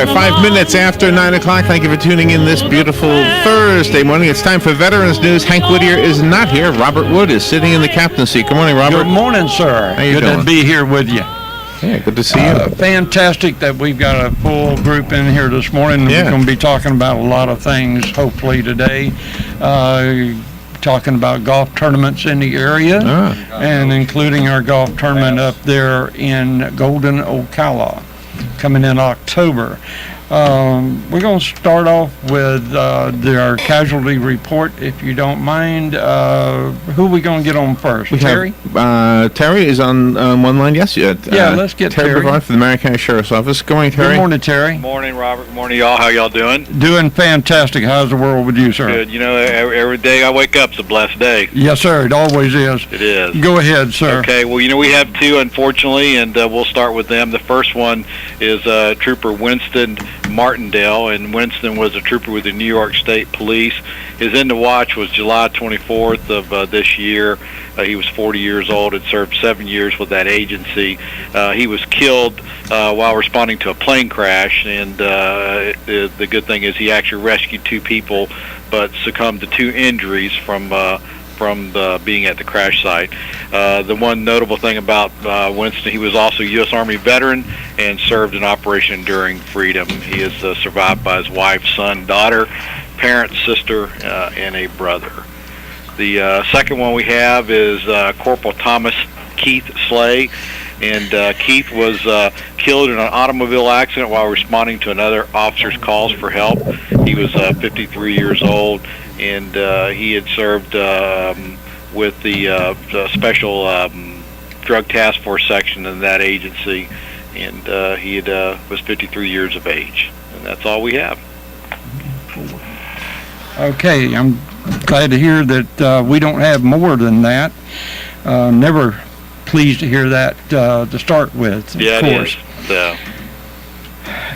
right, 5 minutes after 9 o'clock. Thank you for tuning in this beautiful Thursday morning. It's time for Veterans News. Hank Whittier is not here. Robert Wood is sitting in the captain's seat. Good morning, Robert. Good morning, sir. How you Good doing? to be here with you. Yeah, good to see you. Fantastic that we've got a full group in here this morning. Yeah. We're going to be talking about a lot of things, hopefully, today. Talking about golf tournaments in the area, and including our golf tournament up there in Golden, Ocala, coming in October. We're going to start off with our casualty report, if you don't mind. Who are we going to get on first? Terry? Terry is on one line. Yes, let's get Terry. Brevard for the Marion County Sheriff's Office. Good morning, Terry. Good morning, Terry. Good morning, Robert. Good morning, y'all. How y'all doing? Doing fantastic. How's the world with you, sir? Good. You know, every day I wake up is a blessed day. Yes, sir. It always is. It is. Go ahead, sir. Okay. Well, you know, we have two, unfortunately, and we'll start with them. The first one is Trooper Winston Martindale, and Winston was a trooper with the New York State Police. His end of watch was July 24th of this year. He was 40 years old and served 7 years with that agency. He was killed while responding to a plane crash, and the good thing is he actually rescued two people, but succumbed to two injuries from being at the crash site. The one notable thing about Winston, he was also a U.S. Army veteran and served in Operation Enduring Freedom. He is survived by his wife, son, daughter, parents, sister, and a brother. The second one we have is Corporal Thomas Keith Slay, and Keith was killed in an automobile accident while responding to another officer's calls for help. He was 53 years old, and he had served with the Special Drug Task Force section in that agency, and he was 53 years of age. And that's all we have. Okay, I'm glad to hear that we don't have more than that. Never pleased to hear that to start with, of course. It is.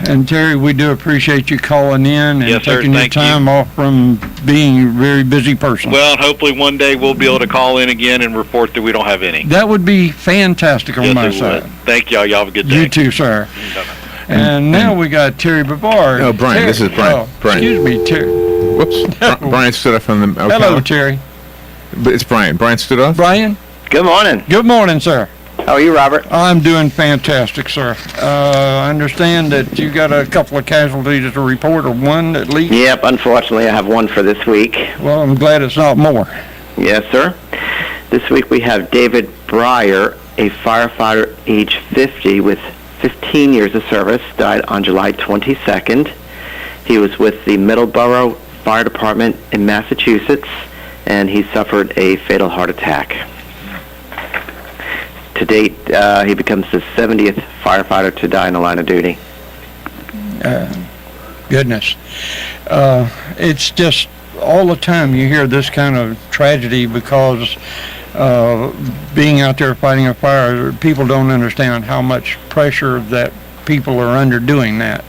And Terry, we do appreciate you calling in and Yes, sir. taking your Thank time off from being a very busy person. Well, hopefully one day we'll be able to call in again and report that we don't have any. That would be fantastic on Yes, my it side. would. Thank y'all. Y'all have a good day. You too, sir. And now we got Terry Brevard. Oh, Brian, Terry, this is Brian. Oh, Brian. Excuse me, Terry. Whoops. Brian stood up from the... Hello, Terry. But it's Brian. Brian stood off? Brian? Good morning. Good morning, sir. How are you, Robert? I'm doing fantastic, sir. I understand that you got a couple of casualties to report, or one at least. Yep, unfortunately I have one for this week. Well, I'm glad it's not more. Yes, sir. This week we have David Breyer, a firefighter age 50 with 15 years of service, died on July 22nd. He was with the Middleborough Fire Department in Massachusetts, and he suffered a fatal heart attack. To date, he becomes the 70th firefighter to die in the line of duty. Goodness. It's just all the time you hear this kind of tragedy because being out there fighting a fire, people don't understand how much pressure that people are under doing that.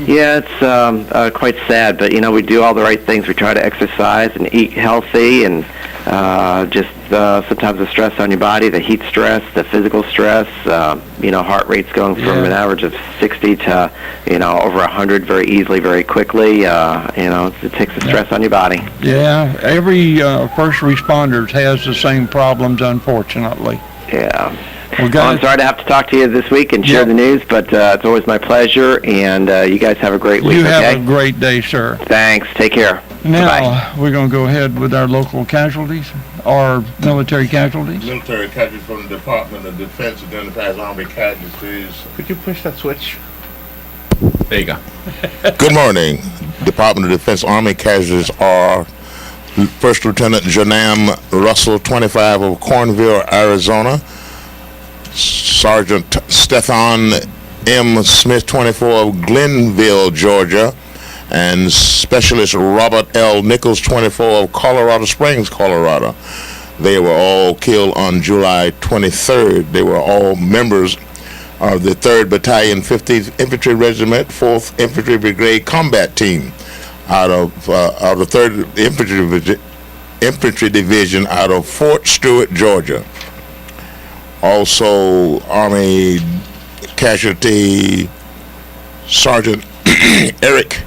Yeah, it's quite sad, but, you know, we do all the right things. We try to exercise and eat healthy, and sometimes the stress on your body, the heat stress, the physical stress, heart rate's going from an average of 60 to, over 100 very easily, very quickly. It takes the stress on your body. Yeah, every first responder has the same problems, unfortunately. Yeah. Well, I'm sorry to have to talk to you this week and share the news, but it's always my pleasure, and you guys have a great week, You have a great day, sir. Thanks. Take care. Now, Bye-bye. we're going to go ahead with our local casualties, our military casualties. Military casualties from the Department of Defense identifies Army casualties. Could you push that switch? There you go. Good morning. Department of Defense Army casualties are First Lieutenant Janam Russell, 25, of Cornville, Arizona. Sergeant Stefan M. Smith, 24, of Glenville, Georgia. And Specialist Robert L. Nichols, 24, of Colorado Springs, Colorado. They were all killed on July 23rd. They were all members of the 3rd Battalion, 50th Infantry Regiment, 4th Infantry Brigade Combat Team out of the 3rd Infantry Division out of Fort Stewart, Georgia. Also, Army casualty Sergeant Eric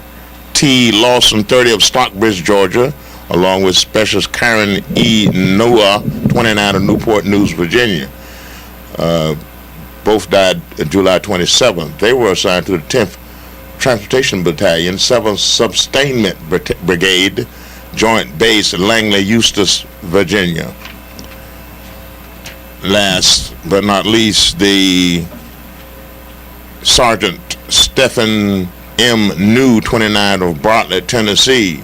T. Lawson, 30 of Stockbridge, Georgia, along with Specialist Karen E. Noah, 29 of Newport News, Virginia. Both died July 27th. They were assigned to the 10th Transportation Battalion, 7th Sustainment Brigade, Joint Base in Langley, Eustis, Virginia. Last but not least, the Sergeant Stephen M. New, 29 of Bartlett, Tennessee.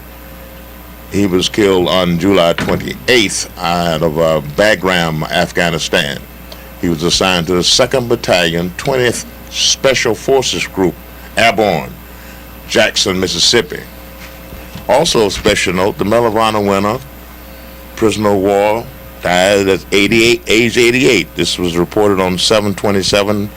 He was killed on July 28th out of Bagram, Afghanistan. He was assigned to the 2nd Battalion, 20th Special Forces Group, Airborne, Jackson, Mississippi. Also of special note, the Medal of Honor winner, prisoner of war, died at age 88. This was reported on 7/27.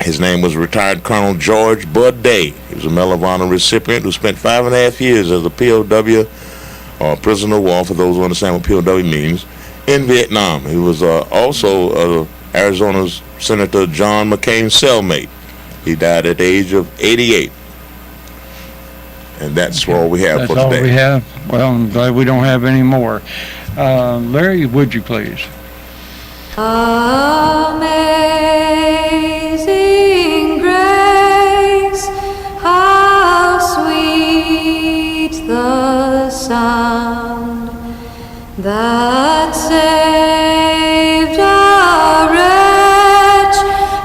His name was retired Colonel George Bud Day. He was a Medal of Honor recipient who spent 5.5 years as a POW, or prisoner of war, for those who understand what POW means, in Vietnam. He was also Arizona's Senator John McCain's cellmate. He died at the age of 88. And that's all we have for today. That's all we have? Well, I'm glad we don't have any more. Larry, would you please? Amazing grace, how sweet the sound that saved a wretch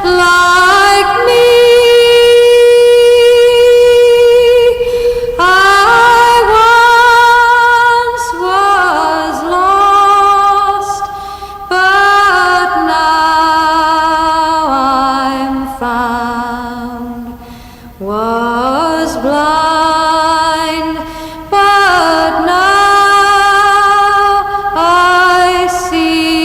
like me. I once was lost, but now I'm found. Was blind, but now I see.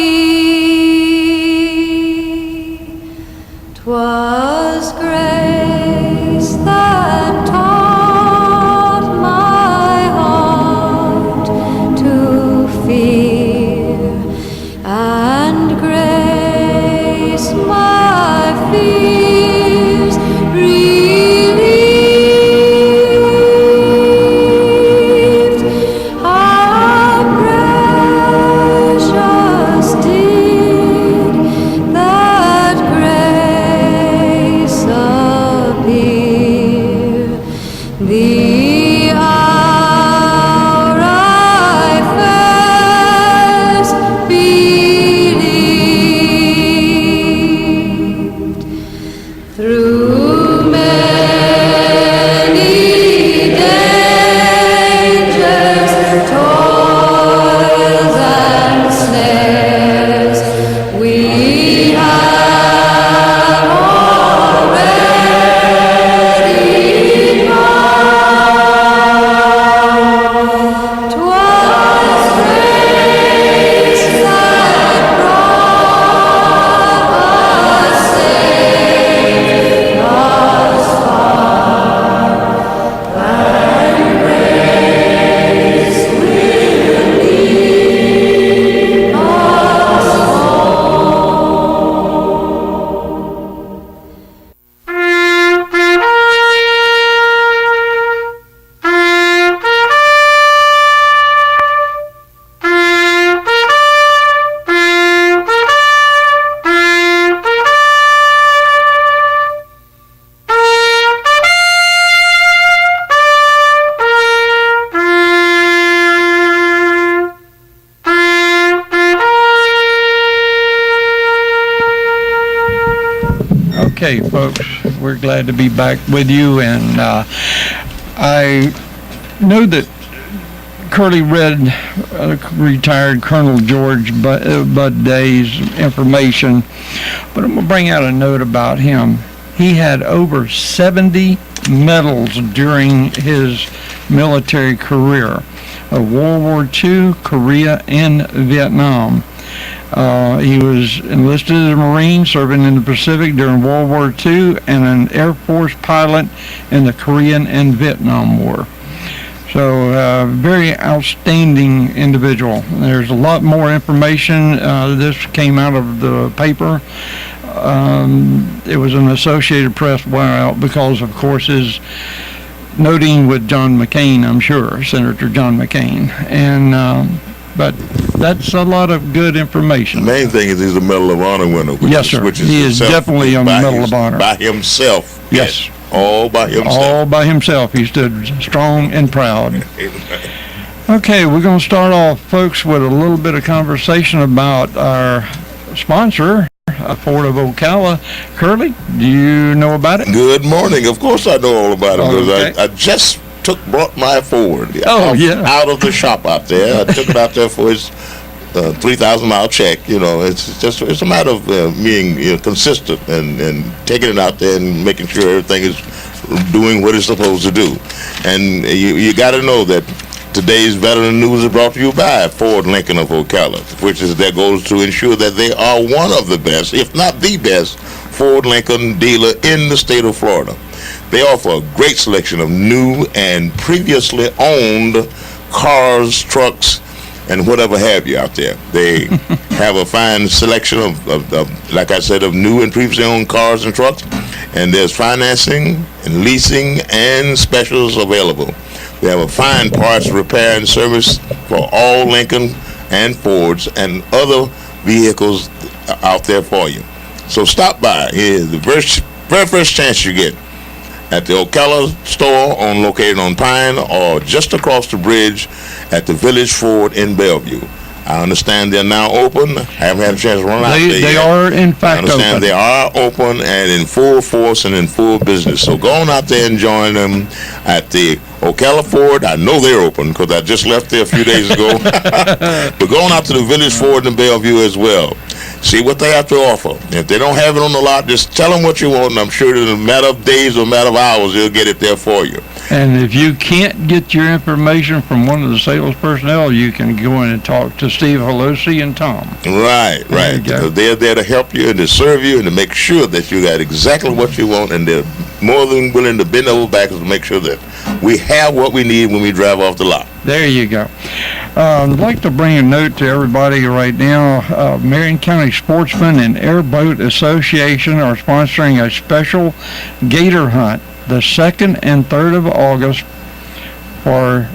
'Twas grace that taught my heart to fear, and grace my fears relieved. How precious did that grace appear, the hour I first believed. Through many dangers, toils, and snares, we have already gone. 'Twas grace that brought us safe thus far, and grace will lead us Okay, folks, we're glad to be back with you, and I know that Curly read retired Colonel George Bud Day's information, but I'm going to bring out a note about him. He had over 70 medals during his military career of World War II, Korea, and Vietnam. He was enlisted as a Marine, serving in the Pacific during World War II, and an Air Force pilot in the Korean and Vietnam War. So, very outstanding individual. There's a lot more information. This came out of the paper It was an Associated Press blowout because, of course, his noting with John McCain, I'm sure, Senator John McCain. And but that's a lot of good information. The main thing is he's a Medal of Honor winner. Yes, sir. He is himself definitely a by Medal of Honor. By himself. Yes. All by himself. All by himself. He stood strong and proud. Okay, we're going to start off, folks, with a little bit of conversation about our sponsor, Ford of Ocala. Curly, do you know about it? Good morning. Of course I know all about it because Okay. I just brought my Ford yeah. out of the shop out there. I took it out there for his 3,000-mile check. You know, it's a matter of being consistent and taking it out there and making sure everything is doing what it's supposed to do. And you got to know that today's Veteran News is brought to you by Ford Lincoln of Ocala, which is their goal to ensure that they are one of the best, if not the best, Ford Lincoln dealer in the state of Florida. They offer a great selection of new and previously owned cars, trucks, and whatever have you out there. They have a fine selection of, like I said, of new and previously owned cars and trucks, and there's financing and leasing and specials available. They have a fine parts, repair, and service for all Lincoln and Fords and other vehicles out there for you. So stop by. Here's the very first chance you get at the Ocala store located on Pine or just across the bridge at the Village Ford in Bellevue. I understand they're now open. I haven't had a chance to run out there yet. They are, in fact, I understand open. they are open and in full force and in full business. So go on out there and join them at the Ocala Ford. I know they're open because I just left there a few days ago. But go on out to the Village Ford in Bellevue as well. See what they have to offer. If they don't have it on the lot, just tell them what you want, and I'm sure in a matter of days or a matter of hours, they'll get it there for you. And if you can't get your information from one of the sales personnel, you can go in and talk to Steve Holosi and Tom. Right. There you go. Because they're there to help you and to serve you and to make sure that you got exactly what you want, and they're more than willing to bend over backwards to make sure that we have what we need when we drive off the lot. There you go. I'd like to bring a note to everybody right now. Marion County Sportsmen and Airboat Association are sponsoring a special gator hunt the 2nd and 3rd of August for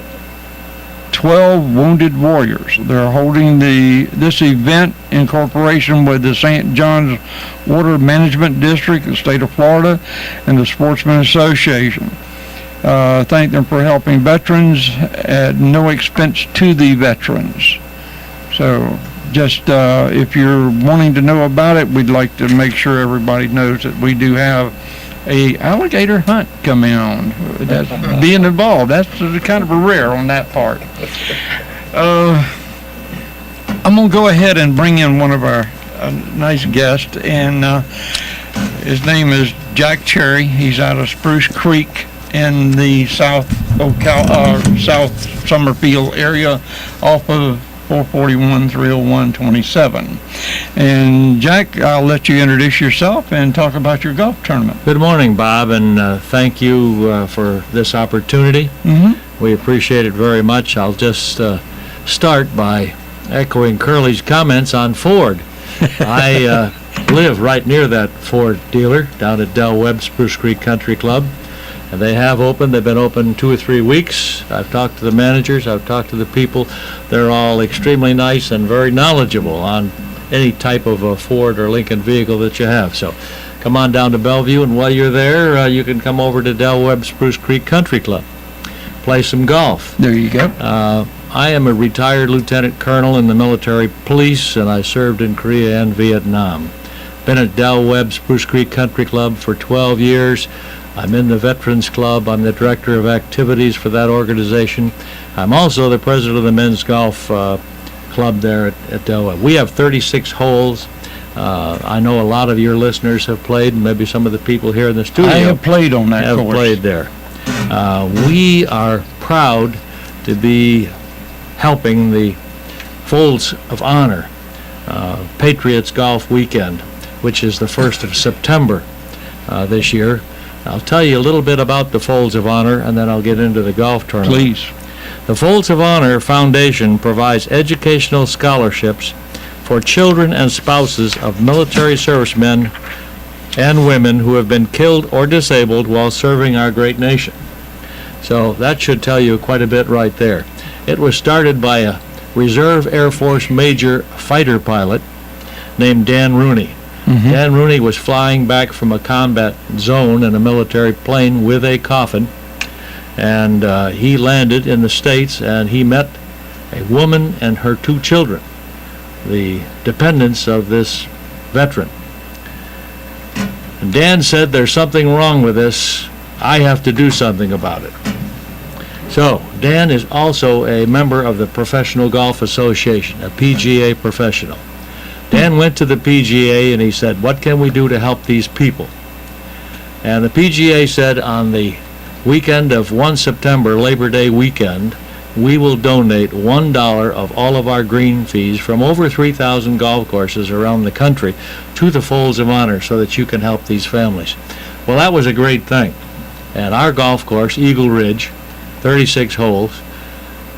12 wounded warriors. They're holding this event in cooperation with the St. John's Water Management District, the state of Florida, and the Sportsman Association. Thank them for helping veterans at no expense to the veterans. So just if you're wanting to know about it, we'd like to make sure everybody knows that we do have a alligator hunt coming on. That's being involved. That's kind of a rare on that part. I'm going to go ahead and bring in one of our nice guests, and his name is Jack Cherry. He's out of Spruce Creek in the South Summerfield area off of 441-301-27. And Jack, I'll let you introduce yourself and talk about your golf tournament. Good morning, Bob, and thank you for this opportunity. We appreciate it very much. I'll just start by echoing Curly's comments on Ford. I live right near that Ford dealer down at Del Webb Spruce Creek Country Club. And they have opened. They've been open 2 or 3 weeks. I've talked to the managers. I've talked to the people. They're all extremely nice and very knowledgeable on any type of a Ford or Lincoln vehicle that you have. So come on down to Bellevue, and while you're there, you can come over to Del Webb Spruce Creek Country Club. Play some golf. There you go. I am a retired lieutenant colonel in the military police, and I served in Korea and Vietnam. Been at Del Webb Spruce Creek Country Club for 12 years. I'm in the Veterans Club. I'm the director of activities for that organization. I'm also the president of the men's golf club there at Del Webb. We have 36 holes. I know a lot of your listeners have played, and maybe some of the people here in the studio I have played on that have course. played there. We are proud to be helping the Folds of Honor Patriots Golf Weekend, which is the 1st of September this year. I'll tell you a little bit about the Folds of Honor, and then I'll get into the golf tournament. Please. The Folds of Honor Foundation provides educational scholarships for children and spouses of military servicemen and women who have been killed or disabled while serving our great nation. So that should tell you quite a bit right there. It was started by a Reserve Air Force Major fighter pilot named Dan Rooney. Dan Rooney was flying back from a combat zone in a military plane with a coffin, and he landed in the States, and he met a woman and her 2 children, the dependents of this veteran. And Dan said, "There's something wrong with this. I have to do something about it." So, Dan is also a member of the Professional Golf Association, a PGA professional. Dan went to the PGA and he said, "What can we do to help these people?" And the PGA said, on the weekend of 1 September, Labor Day weekend, we will donate $1 of all of our green fees from over 3,000 golf courses around the country to the Folds of Honor so that you can help these families. Well, that was a great thing. And our golf course, Eagle Ridge, 36 holes,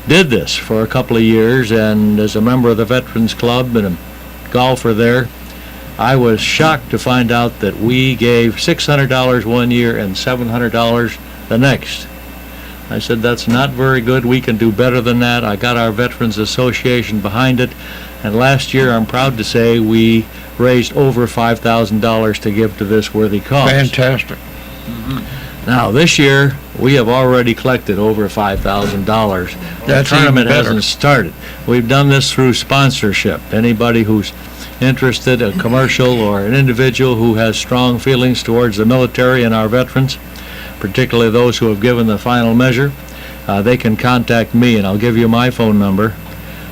did this for a couple of years, and as a member of the Veterans Club and a golfer there, I was shocked to find out that we gave $600 one year and $700 the next. I said, that's not very good. We can do better than that. I got our Veterans Association behind it, and last year, I'm proud to say, we raised over $5,000 to give to this worthy cause. Fantastic. Now, this year, we have already collected over $5,000. The That's tournament even better. hasn't started. We've done this through sponsorship. Anybody who's interested, a commercial or an individual who has strong feelings towards the military and our veterans, particularly those who have given the final measure, they can contact me, and I'll give you my phone number,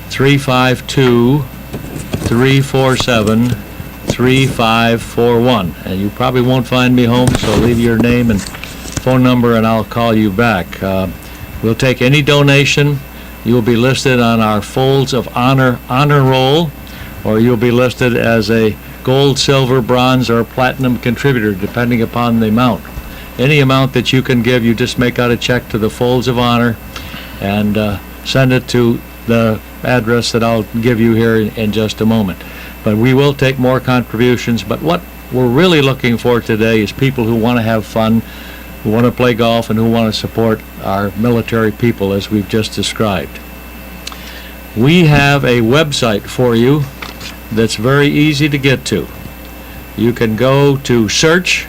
352-347-3541. And you probably won't find me home, so leave your name and phone number and I'll call you back. We'll take any donation. You'll be listed on our Folds of Honor roll, or you'll be listed as a gold, silver, bronze, or platinum contributor, depending upon the amount. Any amount that you can give, you just make out a check to the Folds of Honor and send it to the address that I'll give you here in just a moment. But we will take more contributions. But what we're really looking for today is people who want to have fun, who want to play golf, and who want to support our military people, as we've just described. We have a website for you that's very easy to get to. You can go to search.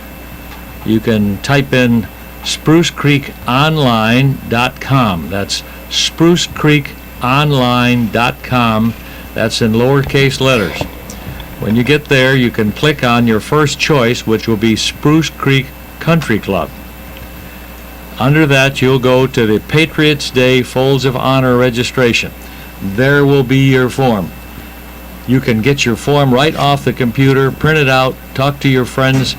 You can type in sprucecreekonline.com. That's sprucecreekonline.com. That's in lowercase letters. When you get there, you can click on your first choice, which will be Spruce Creek Country Club. Under that, you'll go to the Patriots Day Folds of Honor registration. There will be your form. You can get your form right off the computer, print it out, talk to your friends.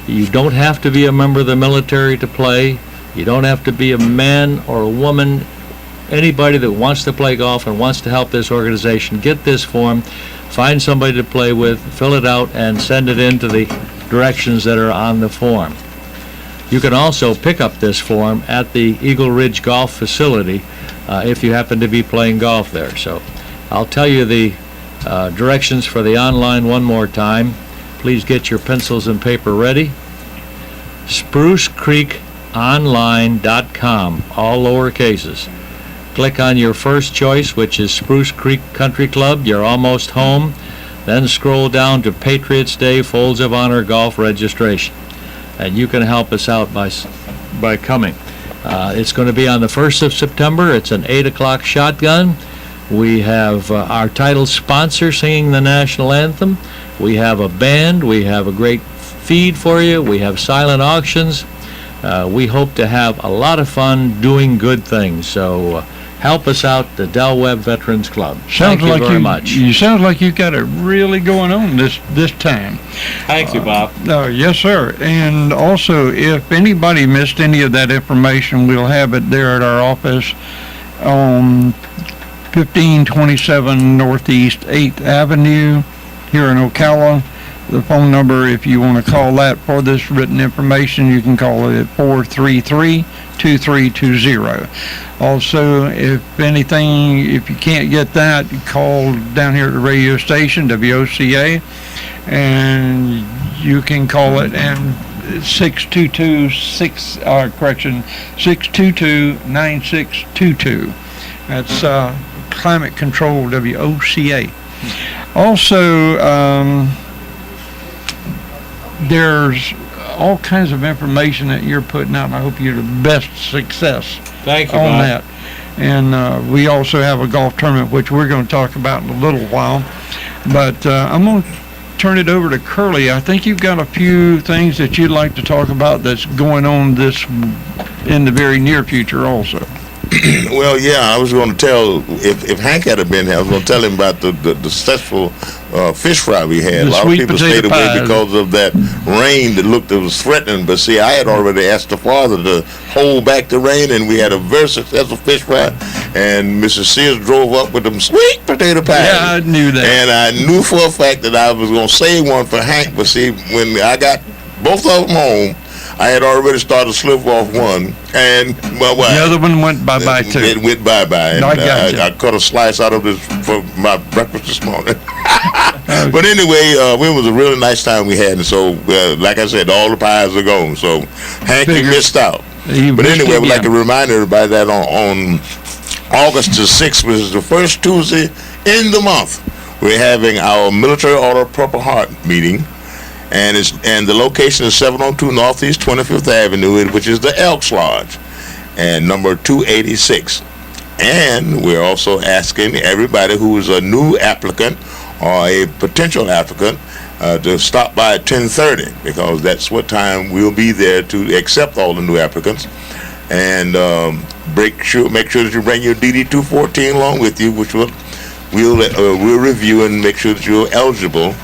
You don't have to be a member of the military to play. You don't have to be a man or a woman. Anybody that wants to play golf and wants to help this organization, get this form, find somebody to play with, fill it out, and send it into the directions that are on the form. You can also pick up this form at the Eagle Ridge Golf Facility if you happen to be playing golf there. So I'll tell you the directions for the online one more time. Please get your pencils and paper ready. sprucecreekonline.com, all lower cases. Click on your first choice, which is Spruce Creek Country Club. You're almost home. Then scroll down to Patriots Day Folds of Honor Golf Registration. And you can help us out by coming. It's going to be on the 1st of September. It's an 8 o'clock shotgun. We have our title sponsor singing the national anthem. We have a band. We have a great feed for you. We have silent auctions. We hope to have a lot of fun doing good things. So help us out, the Del Webb Veterans Club. Thank you very much. You sound like you got it really going on this time. Thank you, Bob. Yes, sir. And also, if anybody missed any of that information, we'll have it there at our office on 1527 Northeast 8th Avenue here in Ocala. The phone number, if you want to call that for this written information, you can call it at 433-2320. Also, if you can't get that, call down here at the radio station, WOCA, and you can call it and 622-9622. That's Climate Control, WOCA. Also, there's all kinds of information that you're putting out, and I hope you're the best success Thank you, on Bob. that. And we also have a golf tournament, which we're going to talk about in a little while. But I'm going to turn it over to Curly. I think you've got a few things that you'd like to talk about that's going on in the very near future also. Well, yeah, I was going to tell, if Hank had been here, I was going to tell him about the successful fish fry we had. The A lot of sweet people potato stayed away pies. because of that rain that was threatening. But see, I had already asked the father to hold back the rain, and we had a very successful fish fry. And Mrs. Sears drove up with them sweet potato pies. Yeah, I knew that. And I knew for a fact that I was going to save one for Hank. But see, when I got both of them home, I had already started to slip off one, and well, The other one went bye-bye too. it went bye-bye. And I got you. I cut a slice out of this for my breakfast this morning. But anyway, it was a really nice time we had, and so, like I said, all the pies are gone. So, Hank, you Figures. missed out. You But missed anyway, I would like to again. remind everybody that on August the 6th, which is the first Tuesday in the month, we're having our Military Order of Purple Heart meeting. And the location is 702 Northeast 25th Avenue, which is the Elks Lodge, and number 286. And we're also asking everybody who is a new applicant or a potential applicant to stop by at 10:30, because that's what time we'll be there to accept all the new applicants. And make sure that you bring your DD-214 along with you, which we'll review and make sure that you're eligible.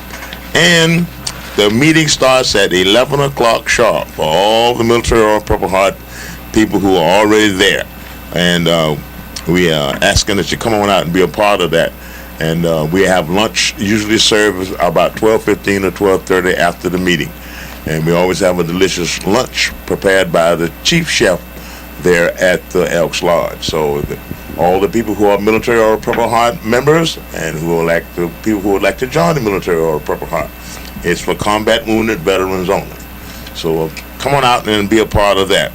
And the meeting starts at 11 o'clock sharp for all the Military Order of Purple Heart people who are already there. And we are asking that you come on out and be a part of that. And we have lunch usually served about 12:15 or 12:30 after the meeting. And we always have a delicious lunch prepared by the chief chef there at the Elks Lodge. So all the people who are Military Order of Purple Heart members and people who would like to join the Military Order of Purple Heart, it's for combat wounded veterans only. So come on out and be a part of that.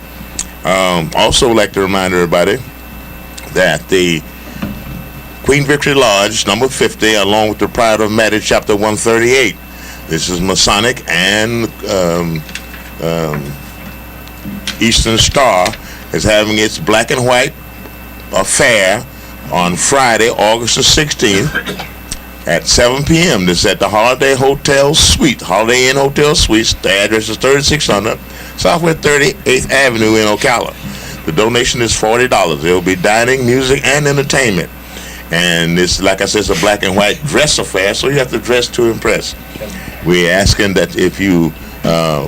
Also like to remind everybody that the Queen Victory Lodge, number 50, along with the Pride of Maddie, chapter 138. This is Masonic and Eastern Star is having its black and white affair on Friday, August the 16th at 7 p.m. This is at the Holiday Hotel Suite, Holiday Inn Hotel Suites. The address is 3600 Southwest 38th Avenue in Ocala. The donation is $40. There will be dining, music, and entertainment. And it's, like I said, it's a black and white dress affair, so you have to dress to impress. We're asking that if you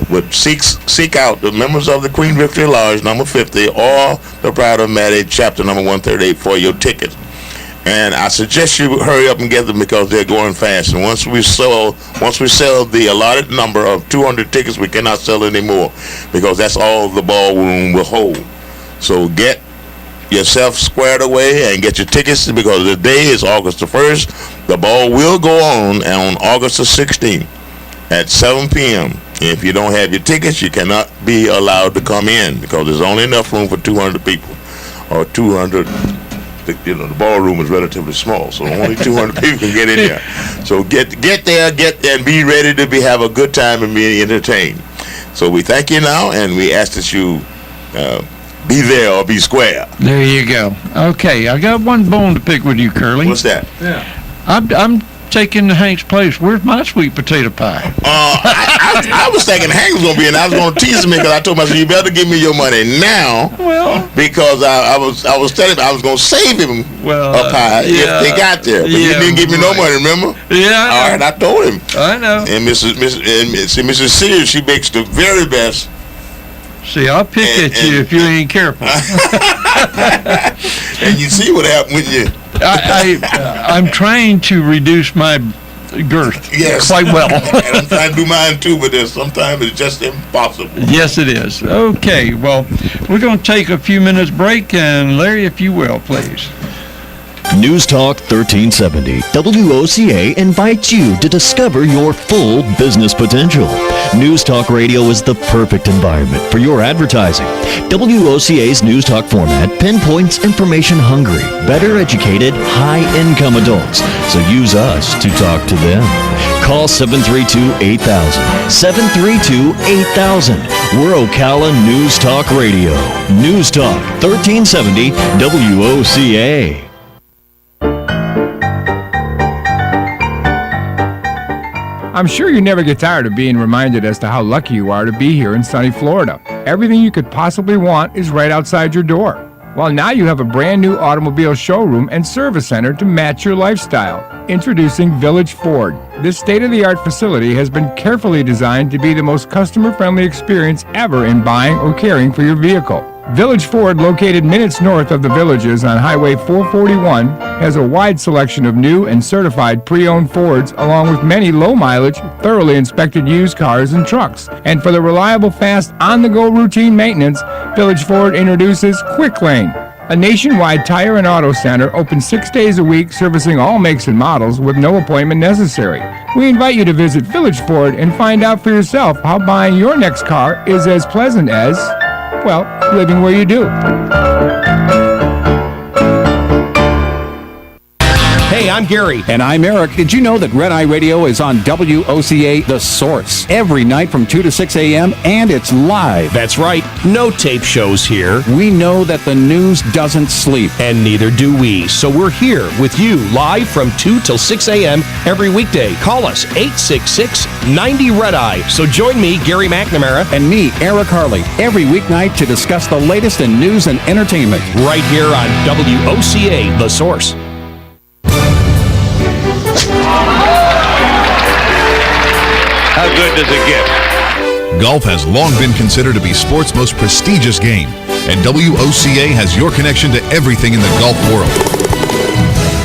would seek out the members of the Queen Victory Lodge, number 50, or the Pride of Maddie, chapter number 138, for your tickets. And I suggest you hurry up and get them because they're going fast. And once we sell the allotted number of 200 tickets, we cannot sell any more because that's all the ballroom will hold. So get yourself squared away and get your tickets, because the day is August the 1st. The ball will go on August the 16th at 7 p.m. If you don't have your tickets, you cannot be allowed to come in because there's only enough room for 200 people or 200. The ballroom is relatively small, so only 200 people can get in there. So get there, and be ready to have a good time and be entertained. So we thank you now, and we ask that you be there or be square. There you go. Okay, I got one bone to pick with you, Curly. What's that? I'm taking Hank's place. Where's my sweet potato pie? I was thinking Hank was going to be in. I was going to tease him because I told myself, you better give me your money now. Well, because I was telling him I was going to save him well, a pie if they got there. But you didn't give me no money, remember? Yeah. All right, I told him. I know. And Mrs. Sears, she makes the very best. See, I'll pick at you if you ain't careful. And you see what happened when you... I'm trying to reduce my girth. Yes. Quite well. And I'm trying to do mine too, but sometimes it's just impossible. Yes, it is. Okay, well, we're going to take a few minutes break, and Larry, if you will, please. News Talk 1370, WOCA invites you to discover your full business potential. News Talk Radio is the perfect environment for your advertising. WOCA's News Talk format pinpoints information-hungry, better educated, high-income adults, so use us to talk to them. Call 732-8000, 732-8000. We're Ocala News Talk Radio. News Talk 1370, WOCA. I'm sure you never get tired of being reminded as to how lucky you are to be here in sunny Florida. Everything you could possibly want is right outside your door. Well, now you have a brand new automobile showroom and service center to match your lifestyle. Introducing Village Ford. This state-of-the-art facility has been carefully designed to be the most customer-friendly experience ever in buying or caring for your vehicle. Village Ford, located minutes north of the Villages on Highway 441, has a wide selection of new and certified pre-owned Fords, along with many low-mileage, thoroughly inspected used cars and trucks. And for the reliable, fast, on-the-go routine maintenance, Village Ford introduces Quick Lane, a nationwide tire and auto center open 6 days a week, servicing all makes and models with no appointment necessary. We invite you to visit Village Ford and find out for yourself how buying your next car is as pleasant as, well, living where you do. Hey, I'm Gary. And I'm Eric. Did you know that Red Eye Radio is on WOCA The Source every night from 2 to 6 a.m. and it's live? That's right. No tape shows here. We know that the news doesn't sleep. And neither do we. So we're here with you live from 2 till 6 a.m. every weekday. Call us 866-90-RED-EYE. So join me, Gary McNamara. And me, Eric Harley, every weeknight to discuss the latest in news and entertainment. Right here on WOCA The Source. How good does it get? Golf has long been considered to be sport's most prestigious game, and WOCA has your connection to everything in the golf world.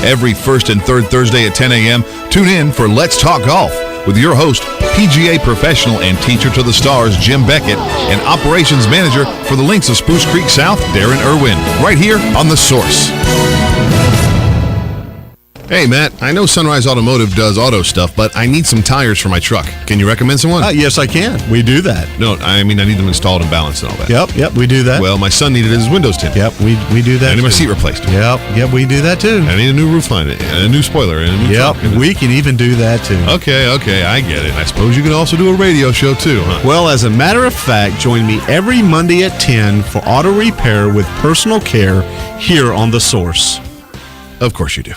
Every first and third Thursday at 10 a.m., tune in for Let's Talk Golf with your host, PGA professional and teacher to the stars, Jim Beckett, and operations manager for the Links of Spruce Creek South, Darren Irwin, right here on The Source. Hey, Matt, I know Sunrise Automotive does auto stuff, but I need some tires for my truck. Can you recommend someone? Yes, I can. We do that. No, I mean, I need them installed and balanced and all that. Yep, we do that. Well, my son needed his windows tinted. Yep, we do that. I need my seat replaced. Yep, we do that too. I need a new roof line, and a new spoiler, and a new truck. We can even do that too. Okay, I get it. I suppose you can also do a radio show too, huh? Well, as a matter of fact, join me every Monday at 10 for auto repair with personal care here on The Source. Of course you do.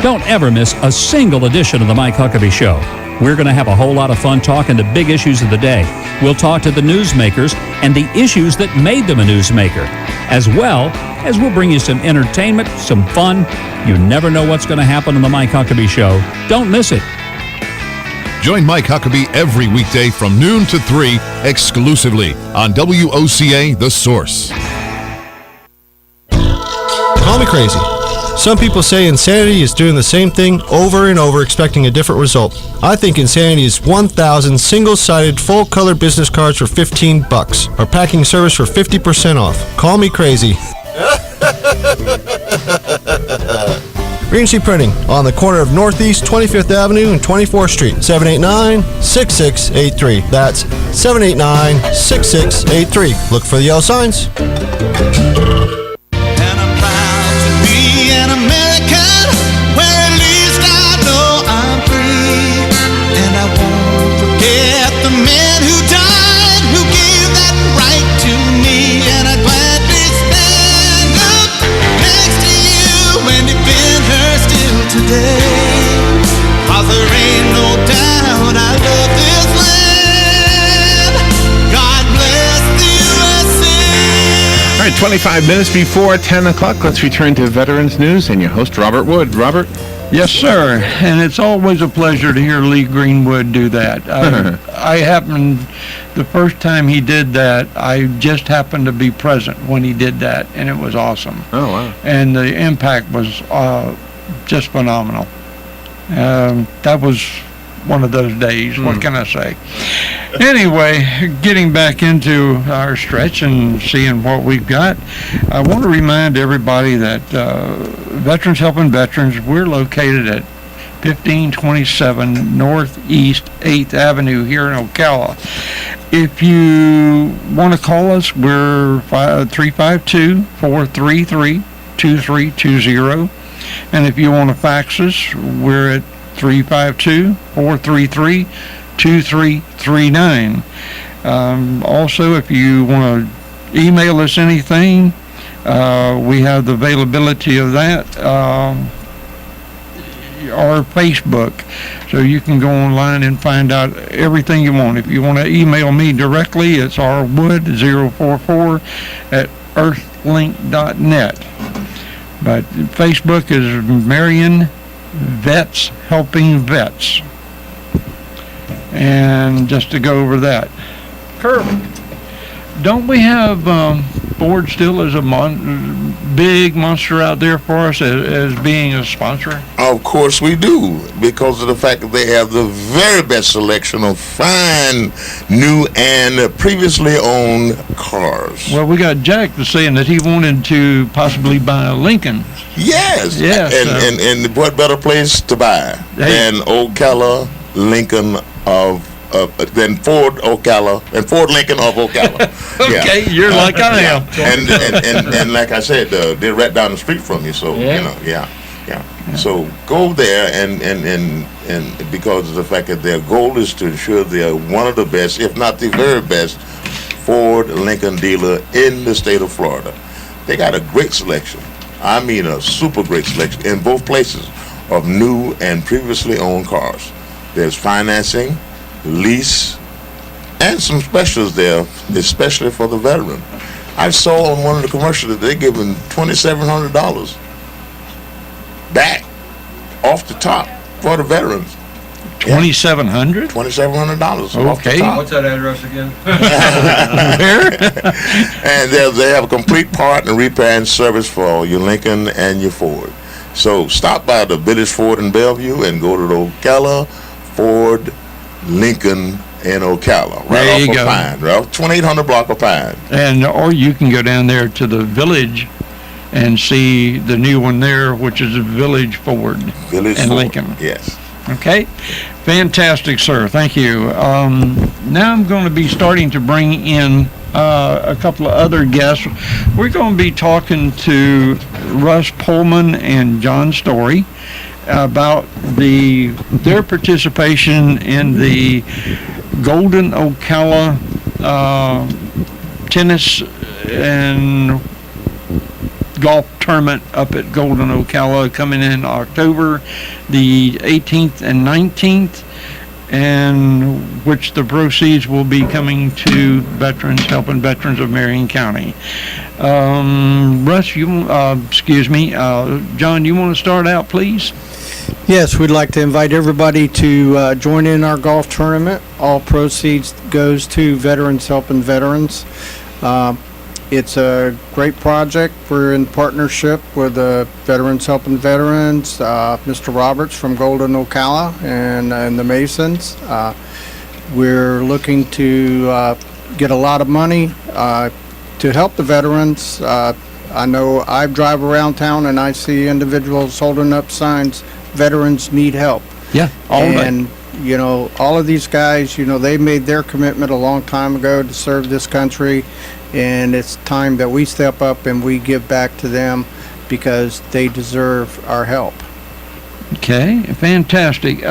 Don't ever miss a single edition of the Mike Huckabee Show. We're going to have a whole lot of fun talking to big issues of the day. We'll talk to the newsmakers and the issues that made them a newsmaker, as well as we'll bring you some entertainment, some fun. You never know what's going to happen on the Mike Huckabee Show. Don't miss it. Join Mike Huckabee every weekday from noon to 3 exclusively on WOCA The Source. Call me crazy. Some people say insanity is doing the same thing over and over expecting a different result. I think insanity is 1,000 single-sided full-color business cards for $15 or packing service for 50% off. Call me crazy. Regency Printing on the corner of Northeast 25th Avenue and 24th Street, 789-6683. That's 789-6683. Look for the yellow signs. All right, 25 minutes before 10 o'clock, let's return to Veterans News and your host, Robert Wood. Robert? Yes, sir. And it's always a pleasure to hear Lee Greenwood do that. I happen The first time he did that, I just happened to be present when he did that, and it was awesome. Oh, wow. And the impact was just phenomenal. That was one of those days. What can I say? Anyway, getting back into our stretch and seeing what we've got, I want to remind everybody that Veterans Helping Veterans, we're located at 1527 Northeast 8th Avenue here in Ocala. If you want to call us, we're 352-433-2320. And if you want to fax us, we're at 352-433-2339. Also, if you want to email us anything, we have the availability of that. Or Facebook, so you can go online and find out everything you want. If you want to email me directly, it's rwood044@earthlink.net. But Facebook is Marion Vets Helping Vets. And just to go over that, Kirk, don't we have Ford still as a big monster out there for us as being a sponsor? Of course we do, because of the fact that they have the very best selection of fine, new, and previously owned cars. Well, we got Jack saying that he wanted to possibly buy a Lincoln. Yes. Yes. And what better place to buy than Ocala Lincoln than Ford Ocala and Ford Lincoln of Ocala. Okay, you're like I am. And like I said, they're right down the street from you, so you know, yeah. So go there and because of the fact that their goal is to ensure they are one of the best, if not the very best, Ford Lincoln dealer in the state of Florida. They got a great selection. I mean, a super great selection in both places of new and previously owned cars. There's financing, lease, and some specials there, especially for the veteran. I saw on one of the commercials that they're giving $2,700 back off the top for the veterans. $2,700? $2,700. Okay. What's that address again? And they have a complete part and repair and service for your Lincoln and your Ford. So stop by the Village Ford in Bellevue and go to the Ocala Ford Lincoln in Ocala, right there off you of go. Pine, right off 2800 block of Pine. And or you can go down there to the Village and see the new one there, which is a Village Ford Village in Ford, Lincoln. yes. Okay, fantastic, sir. Thank you. Now I'm going to be starting to bring in a couple of other guests. We're going to be talking to Russ Pullman and John Story about their participation in the Golden Ocala tennis and golf tournament up at Golden Ocala coming in October the 18th and 19th, and which the proceeds will be coming to veterans, helping veterans of Marion County. Russ, John, you want to start out, please? Yes, we'd like to invite everybody to join in our golf tournament. All proceeds goes to Veterans Helping Veterans. It's a great project. We're in partnership with Veterans Helping Veterans, Mr. Roberts from Golden Ocala, and the Masons. We're looking to get a lot of money to help the veterans. I know I drive around town and I see individuals holding up signs, "Veterans need help." Yeah, and you know, all of these guys, you know, they made their commitment a long time ago to serve this country, and it's time that we step up and we give back to them because they deserve our help. Okay, fantastic.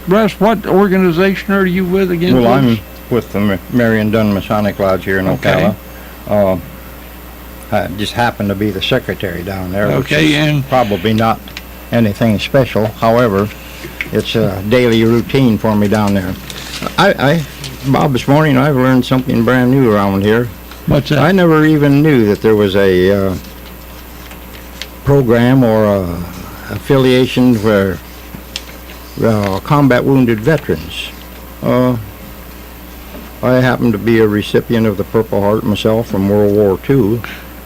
Russ, what organization are you with again? Well, please? I'm with the Marion Dunn Masonic Lodge here in Okay. Ocala. I just happen to be the secretary down there. Which Okay, is and probably not anything special. However, it's a daily routine for me down there. Bob, this morning I've learned something brand new around here. What's that? I never even knew that there was a program or affiliation for combat wounded veterans. I happen to be a recipient of the Purple Heart myself from World War II,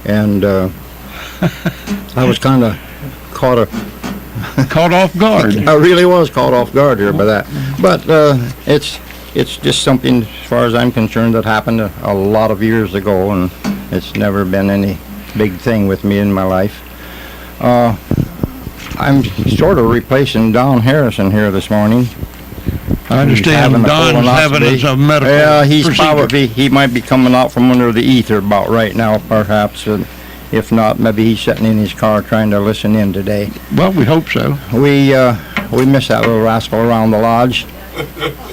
and I was kind of caught off guard. I really was caught off guard here by that. But it's just something, as far as I'm concerned, that happened a lot of years ago, and it's never been any big thing with me in my life. I'm sort of replacing Don Harrison here this morning. I understand Don's having his medical Yeah, he's procedure. probably, he might be coming out from under the ether about right now, perhaps. And if not, maybe he's sitting in his car trying to listen in today. Well, we hope so. We miss that little rascal around the lodge.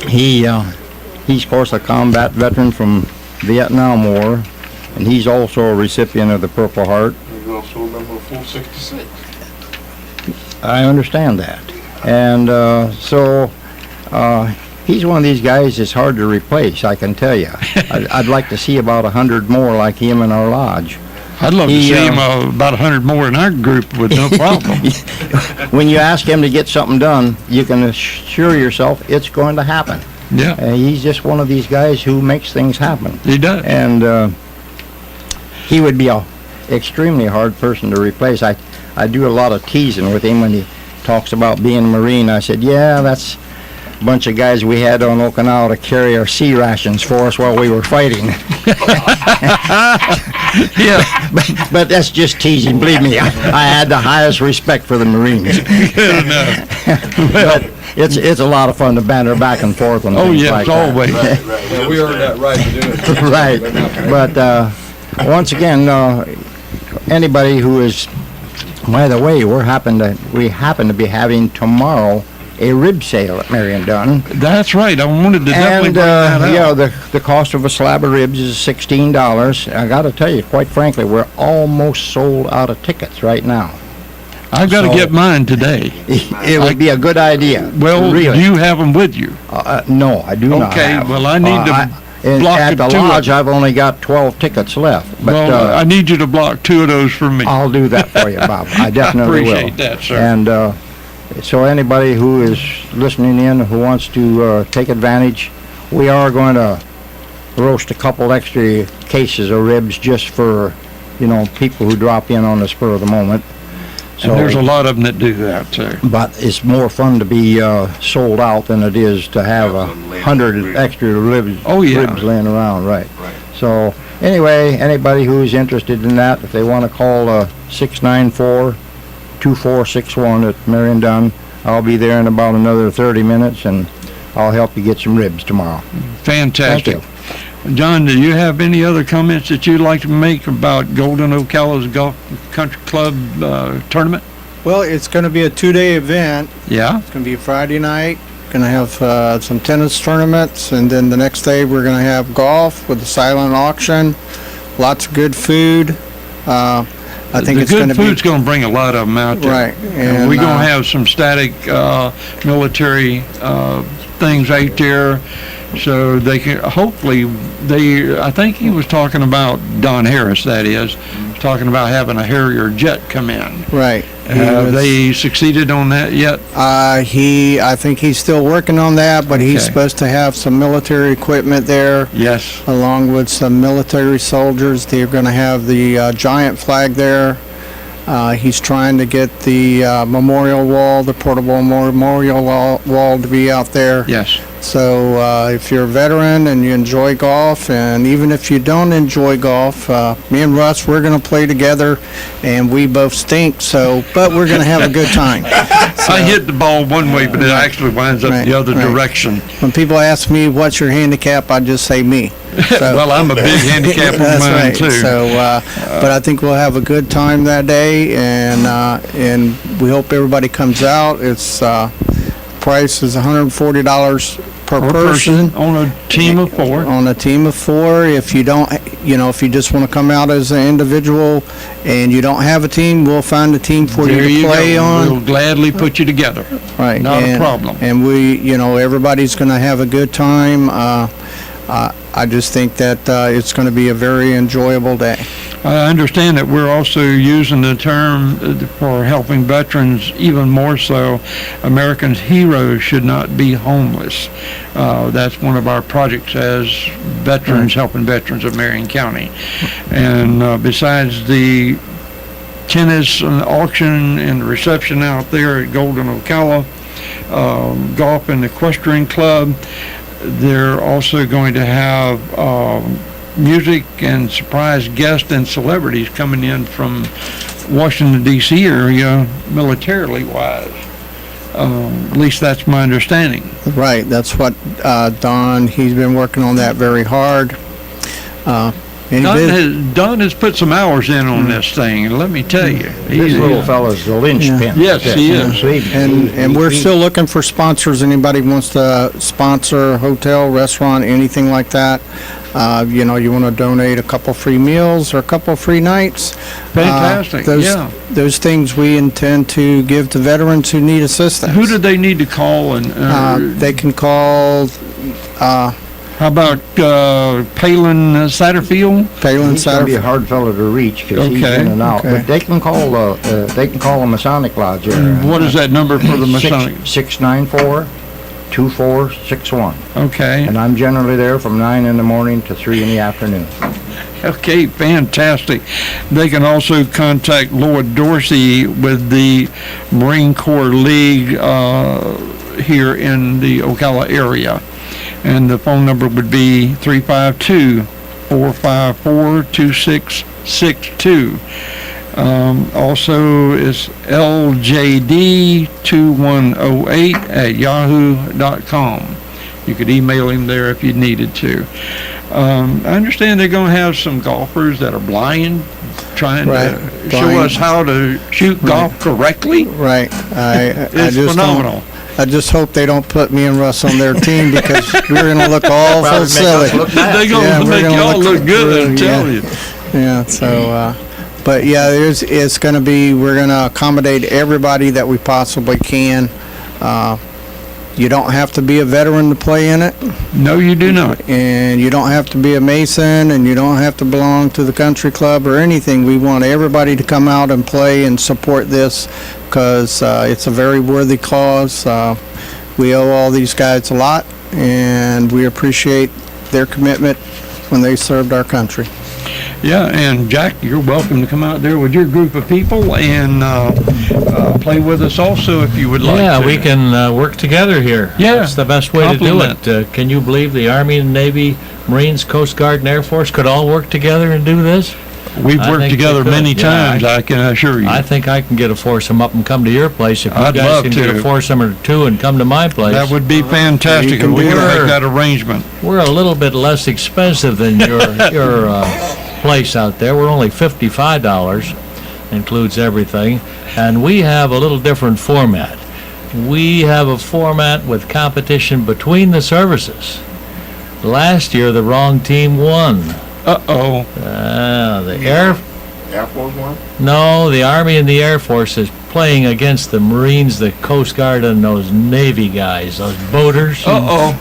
He's of course a combat veteran from Vietnam War, and he's also a recipient of the Purple Heart. He's also a member of Full 66. I understand that. And he's one of these guys that's hard to replace, I can tell you. I'd like to see about 100 more like him in our lodge. I'd love to see him about 100 more in our group with no problem. When you ask him to get something done, you can assure yourself it's going to happen. Yeah. He's just one of these guys who makes things happen. He does. And he would be a extremely hard person to replace. I do a lot of teasing with him when he talks about being a Marine. I said, yeah, that's a bunch of guys we had on Okinawa to carry our sea rations for us while we were fighting. Yeah. But that's just teasing. Believe me, I had the highest respect for the Marines. Good enough. But it's a lot of fun to banter back and forth on things yes, like that. always. Right. We earned that right to do it. Right. But once again, anybody who is, by the way, we happen to be having tomorrow a rib sale at Marion Dunn. That's right. I wanted to definitely bring that up. Yeah, the cost of a slab of ribs is $16. I got to tell you, quite frankly, we're almost sold out of tickets right now. I've got to get mine today. It would be a good idea. Well, really. do you have them with you? No, I do not. Okay, have. well, I need to block at the two of lodge, them. I've only got 12 tickets left. But Well, I need you to block 2 of those for me. I'll do that for you, Bob. I definitely will. Appreciate that, sir. And so anybody who is listening in who wants to take advantage, we are going to roast a couple extra cases of ribs just for, people who drop in on the spur of the moment. And there's a lot of them that do that, too. But it's more fun to be sold out than it is to have 100 extra ribs laying around, right? So anyway, anybody who's interested in that, if they want to call 694-2461 at Marion Dunn, I'll be there in about another 30 minutes, and I'll help you get some ribs tomorrow. Fantastic. Thank you. John, do you have any other comments that you'd like to make about Golden Ocala's Golf Country Club tournament? Well, it's going to be a 2-day event. Yeah. It's going to be Friday night. Going to have some tennis tournaments, and then the next day we're going to have golf with a silent auction. Lots of good food. I think it's going to be. The good food's going to bring a lot of them out there. Right. And we're going to have some static military things out there. So they can, hopefully, I think he was talking about, Don Harris, that is, talking about having a Harrier jet come in. Right. Have they succeeded on that yet? I think he's still working on that, but he's supposed to have some military equipment there. Yes. Along with some military soldiers. They're going to have the giant flag there. He's trying to get the memorial wall, the portable memorial wall to be out there. Yes. So if you're a veteran and you enjoy golf, and even if you don't enjoy golf, me and Russ, we're going to play together, and we both stink, but we're going to have a good time. I hit the ball one way, but it actually winds up the other direction. When people ask me, what's your handicap, I just say me. So, well, I'm a big handicap of that's mine, right. too. So, but I think we'll have a good time that day, and we hope everybody comes out. It's price is $140 per person on a team of 4. On a team of 4. If you don't, if you just want to come out as an individual and you don't have a team, we'll find a team for you to play on. We'll gladly put you together. Right. Not a problem. And we, everybody's going to have a good time. I just think that it's going to be a very enjoyable day. I understand that we're also using the term for helping veterans even more so. American heroes should not be homeless. That's one of our projects as veterans, helping veterans of Marion County. And besides the tennis and auction and reception out there at Golden Ocala, Golf and Equestrian Club, they're also going to have music and surprise guests and celebrities coming in from Washington, D.C. area, militarily wise. At least that's my understanding. Right, that's what Don, he's been working on that very hard. Don has put some hours in on this thing, and let me tell you. This little fella's the linchpin. Yes, he is. And we're still looking for sponsors. Anybody wants to sponsor a hotel, restaurant, anything like that. You want to donate a couple free meals or a couple free nights. Fantastic, Those things we intend to give to veterans who need assistance. Who do they need to call? And they can call... how about Palin Satterfield? Palin He's going to be a hard fellow to reach because he's in and out. But they can call the Masonic Lodge there. What is that number for the Masonic? 694-2461. Okay. And I'm generally there from 9 in the morning to 3 in the afternoon. Okay, fantastic. They can also contact Lloyd Dorsey with the Marine Corps League here in the Ocala area. And the phone number would be 352-454-2662. Also, it's LJD2108@yahoo.com. You could email him there if you needed to. I understand they're going to have some golfers that are blind, trying to show us how to shoot golf correctly. Right. It's phenomenal. I just hope they don't put me and Russ on their team because we're going to look awful silly. They're going to make y'all look good, I'm telling you. Yeah, so, but yeah, it's going to be, we're going to accommodate everybody that we possibly can. You don't have to be a veteran to play in it. No, you do not. And you don't have to be a Mason, and you don't have to belong to the country club or anything. We want everybody to come out and play and support this because it's a very worthy cause. We owe all these guys a lot, and we appreciate their commitment when they served our country. Yeah, and Jack, you're welcome to come out there with your group of people and play with us also if you would like to. Yeah, we can work together here. Yeah. That's the best way to do it. Can you believe the Army and Navy, Marines, Coast Guard, and Air Force could all work together and do this? We've worked together many times, I can assure you. I think I can get a foursome up and come to your place. If you I'd guys love can to. get a foursome or two and come to my place. That would be fantastic if we could make that arrangement. We're a little bit less expensive than your place out there. We're only $55, includes everything. And we have a little different format. We have a format with competition between the services. Last year, the wrong team won. Uh-oh. The Air Force won? No, the Army and the Air Force is playing against the Marines, the Coast Guard, and those Navy guys, those boaters. Uh-oh.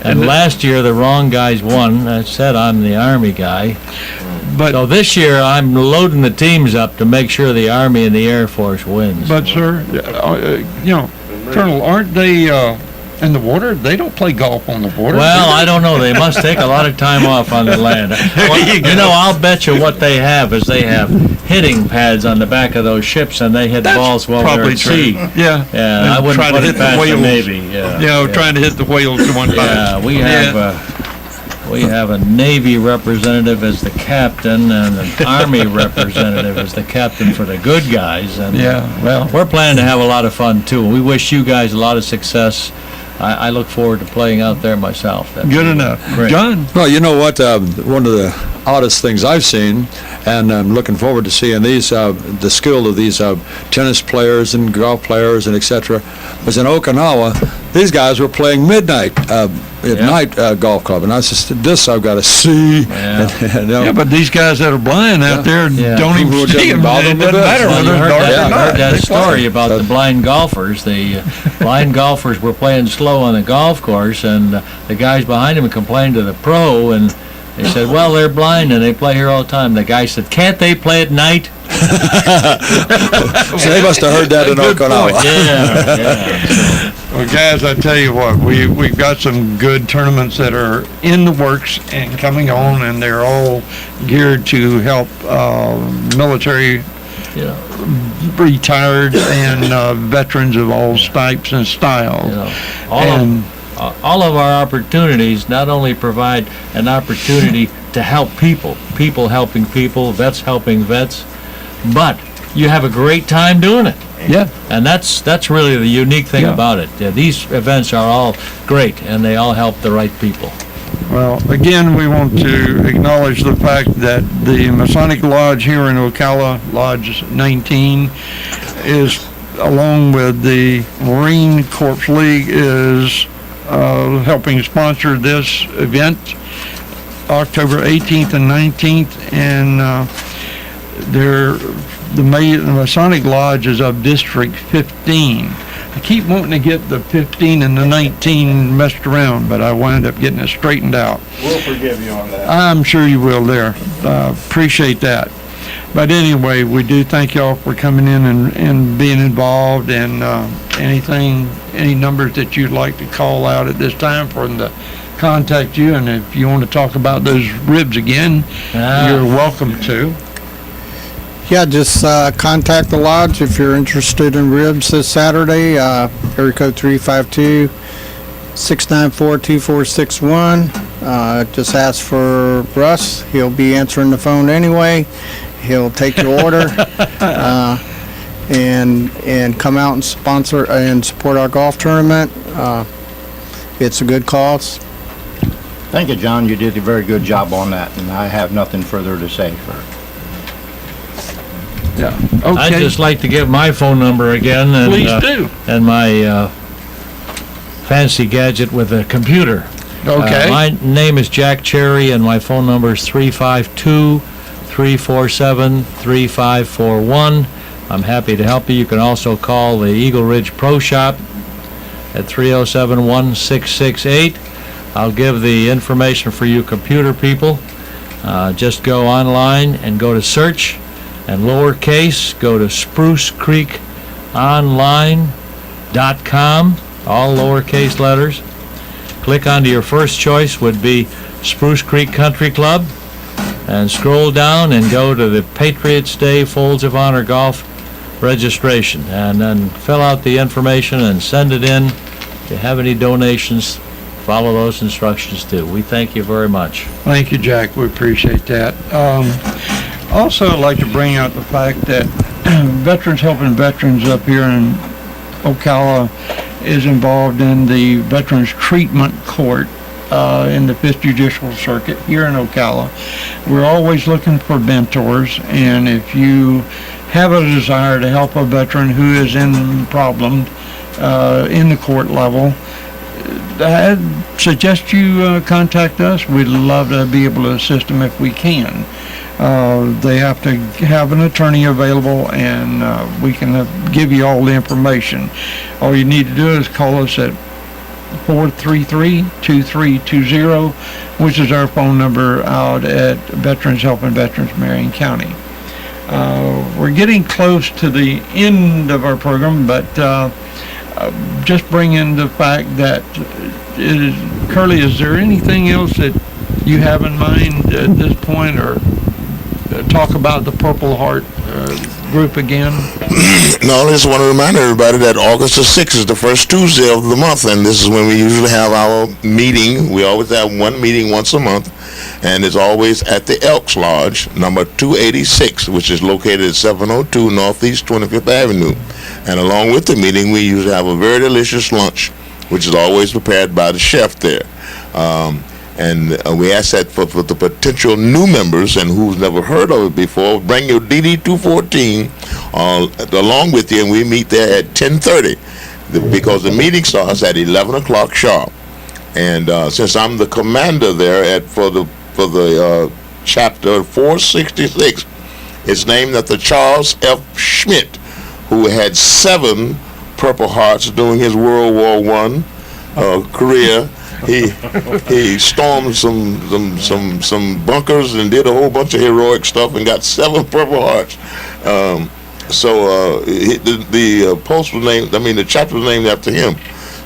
And last year, the wrong guys won. I said I'm the Army guy. So this year, I'm loading the teams up to make sure the Army and the Air Force wins. But, sir, Colonel, aren't they in the water? They don't play golf on the water. Well, I don't know. They must take a lot of time off on the land. I'll bet you what they have is they have hitting pads on the back of those ships, and they hit balls while they're at sea. Yeah. Yeah, I wouldn't put it past the Navy. Trying to hit the whales to one Yeah, we have a Navy representative as the captain and an Army representative as the captain for the good guys. And we're planning to have a lot of fun, too. We wish you guys a lot of success. I look forward to playing out there myself. Good enough. Great. John? Well, you know what? One of the oddest things I've seen, and I'm looking forward to seeing these, the skill of these tennis players and golf players and etc., was in Okinawa. These guys were playing midnight at night golf club, and I said, this I've got to see. Yeah, but these guys that are blind out there don't even see them. It doesn't matter whether it's dark or not. I heard that story about the blind golfers. The blind golfers were playing slow on the golf course, and the guys behind them complained to the pro, and They said, well, they're blind and they play here all the time. The guy said, can't they play at night? So they must have heard that in Okinawa. Yeah. Well, guys, I tell you what, we've got some good tournaments that are in the works and coming on, and they're all geared to help military, retired, and veterans of all types and styles. All of our opportunities not only provide an opportunity to help people helping people, vets helping vets, but you have a great time doing it. Yeah. And that's really the unique thing about it. Yeah, these events are all great, and they all help the right people. Well, again, we want to acknowledge the fact that the Masonic Lodge here in Ocala, Lodge 19, is, along with the Marine Corps League, is helping sponsor this event, October 18th and 19th, and the Masonic Lodge is of District 15. I keep wanting to get the 15 and the 19 messed around, but I wind up getting it straightened out. We'll forgive you on that. I'm sure you will there. Appreciate that. But anyway, we do thank y'all for coming in and being involved, and any numbers that you'd like to call out at this time for them to contact you, and if you want to talk about those ribs again, you're welcome to. Yeah, just contact the lodge if you're interested in ribs this Saturday. Area code 352-694-2461. Just ask for Russ. He'll be answering the phone anyway. He'll take your order and come out and sponsor and support our golf tournament. It's a good cause. Thank you, John. You did a very good job on that, and I have nothing further to say for it. Yeah. Okay. I'd just like to give my phone number again. And, Please do. And my fancy gadget with a computer. Okay. My name is Jack Cherry, and my phone number is 352-347-3541. I'm happy to help you. You can also call the Eagle Ridge Pro Shop at 307-1668. I'll give the information for you computer people. Just go online and go to search, and lowercase, go to sprucecreekonline.com, all lowercase letters. Click onto your first choice would be Spruce Creek Country Club, and scroll down and go to the Patriots Day Folds of Honor Golf registration, and then fill out the information and send it in. If you have any donations, follow those instructions too. We thank you very much. Thank you, Jack. We appreciate that. Also, I'd like to bring out the fact that Veterans Helping Veterans up here in Ocala is involved in the Veterans Treatment Court in the 5th Judicial Circuit here in Ocala. We're always looking for mentors, and if you have a desire to help a veteran who is in problem in the court level, I suggest you contact us. We'd love to be able to assist them if we can. They have to have an attorney available, and we can give you all the information. All you need to do is call us at 433-2320, which is our phone number out at Veterans Helping Veterans, Marion County. We're getting close to the end of our program, but just bring in the fact that, Curly, is there anything else that you have in mind at this point, or talk about the Purple Heart group again? No, I just want to remind everybody that August the 6th is the first Tuesday of the month, and this is when we usually have our meeting. We always have one meeting once a month, and it's always at the Elks Lodge, number 286, which is located at 702 Northeast 25th Avenue. And along with the meeting, we usually have a very delicious lunch, which is always prepared by the chef there. And we ask that for the potential new members and who's never heard of it before, bring your DD-214 along with you, and we meet there at 10:30 because the meeting starts at 11 o'clock sharp. And since I'm the commander there for the chapter 466, it's named after Charles F. Schmidt, who had 7 Purple Hearts during his World War I career. he stormed some bunkers and did a whole bunch of heroic stuff and got 7 Purple Hearts. The post was named. I mean, the chapter was named after him.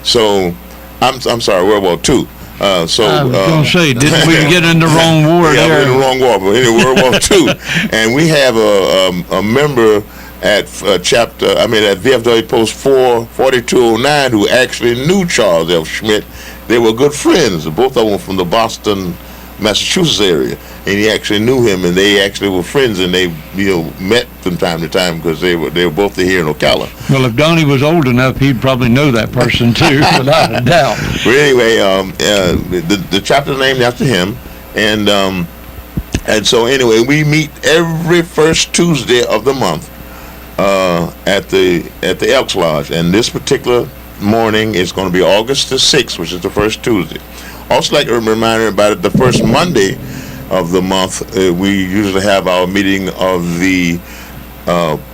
So, I'm sorry, World War II. I was going to say, didn't we get in the wrong war yeah, there? we're in the wrong war, but anyway, World War II. And we have a member at at VFW Post 4209 who actually knew Charles F. Schmidt. They were good friends. Both of them from the Boston, Massachusetts area. And he actually knew him, and they actually were friends, and they met from time to time because they were both here in Ocala. Well, if Donnie was old enough, he'd probably know that person too, without a doubt. But anyway, the chapter named after him, and so anyway, we meet every first Tuesday of the month at the Elks Lodge, and this particular morning is going to be August the 6th, which is the first Tuesday. Also, like to remind everybody, the first Monday of the month, we usually have our meeting of the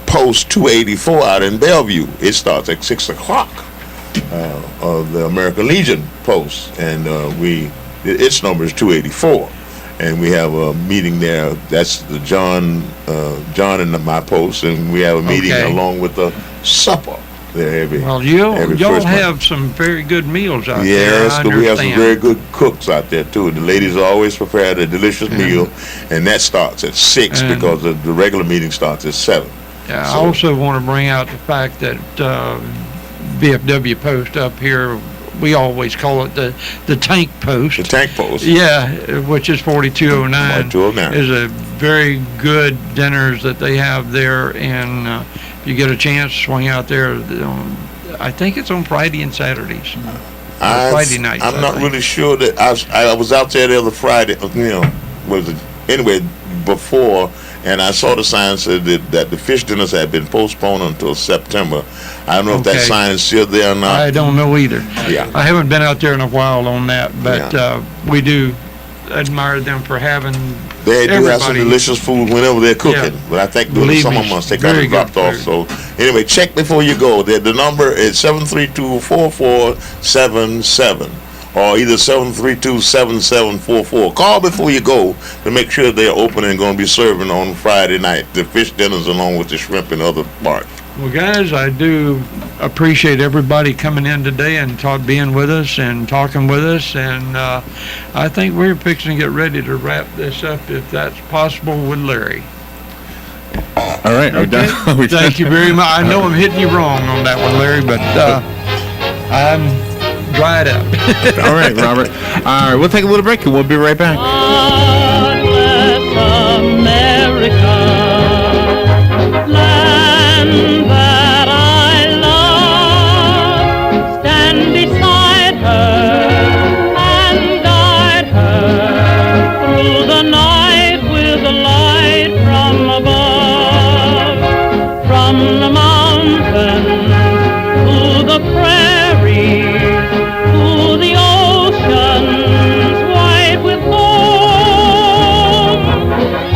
Post 284 out in Bellevue. It starts at 6 o'clock of the American Legion Post, and its number is 284. And we have a meeting there. That's the John and my post, and we have a meeting along with the supper there every. Well, y'all first have month. some very good meals out there. Yes, I but we have some understand. very good cooks out there too. The ladies always prepare a delicious meal, and that starts at 6 And- because the regular meeting starts at 7. Yeah, I So- also want to bring out the fact that VFW Post up here, we always call it the tank post. The tank post. Yeah, which is 4209. 4209. Is a very good dinners that they have there, and if you get a chance, swing out there. I think it's on Friday and Saturdays. Friday nights. I'm I not think. really sure that I was out there the other Friday. Anyway before, and I saw the sign said that the fish dinners had been postponed until September. I don't know if that Okay. sign is still there or not. I don't know either. Yeah. I haven't been out there in a while on that, but we do admire them for having They do have some everybody. delicious food whenever they're cooking, Yeah. but I think during the Believe summer me, months they kind very of dropped good off. So anyway, check before you go. The number is 732-4477 or either 732-7744. Call before you go to make sure they're open and going to be serving on Friday night the fish dinners along with the shrimp and other parts. Well, guys, I do appreciate everybody coming in today and being with us and talking with us, and I think we're fixing to get ready to wrap this up, if that's possible, with Larry. All right. Okay. Thank you very much. I know I'm hitting you wrong on that one, Larry, but I'm dried up. All right, Robert. All right, we'll take a little break and we'll be right back. That I love, stand beside her and guide her through the night with the light from above, from the mountains to the prairies, to the oceans white with foam.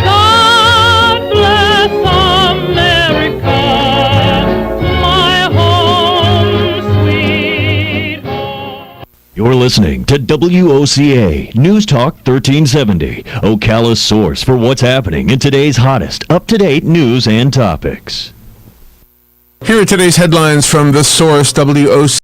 God bless America, my home, sweet home. You're listening to WOCA News Talk 1370, Ocala's source for what's happening in today's hottest, up-to-date news and topics. Here are today's headlines from The Source, WOCA.